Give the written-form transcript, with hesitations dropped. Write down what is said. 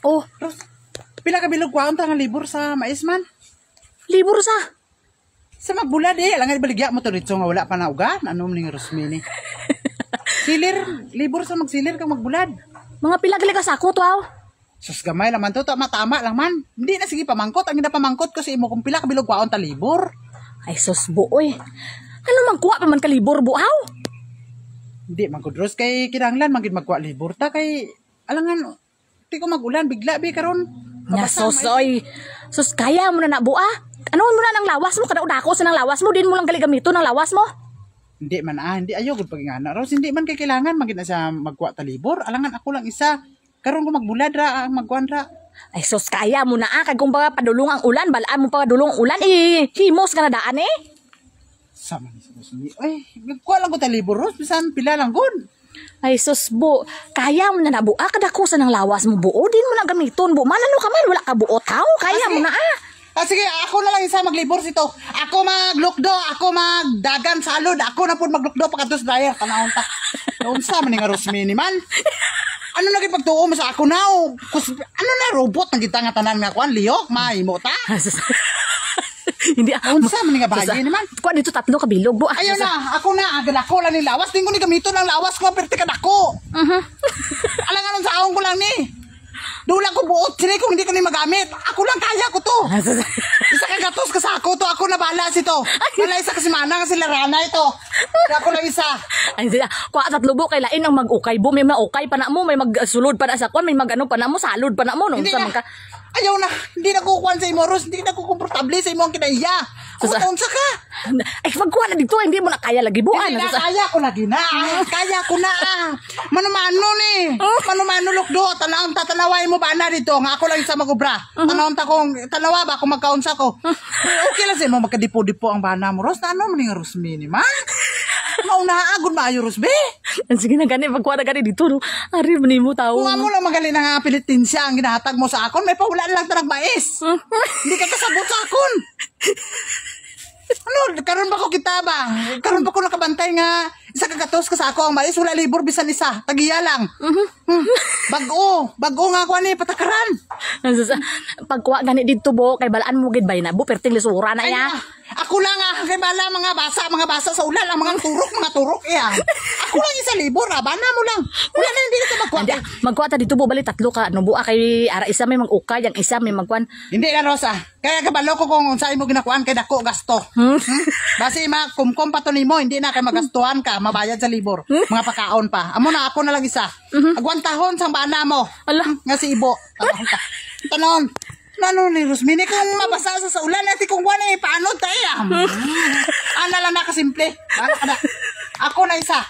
Oh, Ros, pila ka bilog kwaon ta nga libur sa mais man. libur sa. Sa magbulad lang baligya mo to dito nga wala pa na ugan. Ano ning Rosmini? Silir, libur sa magsilir kang magbulad. Mga pila gali ka sako to aw. Sus gamay laman to, tama lang man. Hindi na sige pamangkot, ang pamangkot ko sa imo kung pila ka bilog kwaon ta libur. Ay sus buoy. Ano man kuha pa man ka libur buhaw? Hindi man ko Dros kay kinahanglan magid magkuha libur ta kay alangan di ko magulan bigla bi karon. Na sus oy. Sus kaya mo na bua. Ano mo na ng lawas mo kada udako sa nang lawas mo din mo lang gali gamito ng lawas mo. Hindi man hindi ayo gud pagingana. Ros hindi man kay kailangan magid na sa magkuha ta libur. Alangan ako lang isa. Karon ko magbulad ra, magkuan ra. Ay sus kaya mo na kay kung baga padulong ang ulan, balaan mo pa padulong ang ulan himos ka na daan Sama ni sa Rosmini. Ay, magkuha lang ko ta libur Ros, bisan pila lang gud. Ay sus bu, kaya mo na bua kada ko sa nang lawas mo buo din mo na gamiton bu. Malano ka man wala ka buo taw, kaya mo na sige, ako na lang isa maglibor sito. Ako maglukdo, ako magdagan salod, ako na po maglukdo pagkatos dryer. Kanahon ta. Unsa man ni nga Rosmini man? Ano na kay pagtuo mo sa ako now? Ano na robot nang kita nga tanan nga kuan liyok, mahimo ta? Hindi Unsa man nga bahagi naman? Kuha dito tatlo ka bilog bu. Ayaw na, ako na, agad ako lang ni lawas. Tingko ni gamito ng lawas ko, perti ka dako. Alangan sa ahong ko lang ni. Dula ko buot, sini kung hindi ko ni magamit. Ako lang kaya ko to. Isa ka gatos ka sa ako to, ako na bahala sito. Wala isa kasi manang sila rana ito. Ako lang isa. Ay sila, kuha tatlo bu kay lain ang mag-ukay bu, may ma-ukay pa na mo, may magsulod pa na sa kuan, may magano pa na mo, salod pa na mo nung Hindi sa na. mga Ayaw na, hindi na kukuhan sa imo, Ros. Hindi na kukomportable sa imo ang kinaiya. Unsa ka? Ay magkuha na dito, hindi mo na kaya lagi bu. Hindi na, kaya ko lagi na. Kaya ko na. Mano-mano ni. Mano-mano lukdo. Tatanaway mo ba na dito? Nga ako lang isa magubra. Tanawon ta kong, tanawa ba kung magkaunsa ko? Okay lang sa imo, magkadipo-dipo ang bana mo, Ros. Ano mo ni nga Rosmini, man? Maunahagod maayo, Ros, be? Sige na gani, magkuha na gani dito. Ari mo ni mo tao. Kung mo lang magaling na nga Pilitinsya ang ginahatag mo sa akon, may paula lang tarag mais. Hindi ka kasabot sa akon. Ano, karon ba ko kita ba? Karon ba ko nakabantay nga isa kagatos ka sa ako ang mais, wala libur bisan isa, tagiya lang. Bago nga ako ni patakaran. Pagkuha gani dito bo, kay balaan mo gid bay na bu, perting lisura na ya. Ako lang kay bala mga basa sa ulan, ang mga turok iya. Ako lang isa libur, bana mo lang. Wala na hindi ka magkuha. Magkuha ta dito bo bali tatlo ka, no bu kay ara isa may mag-ukay, ang isa may magkuan. Hindi na Rosa. Kaya kabalo ko kung unsa imo ginakuan kay dako gasto. Basi kumkom pa to nimo, hindi na kay magastuhan ka, mabayad sa libur. Mga pakaon pa. Amo na ako na lang isa. Agwantahon sang bana mo. Nga si ibo. Tanon. Ano ni Rosmini kung mabasa sa ulan at kung wala paano tayo? Ana lang na kasimple. Ako na isa.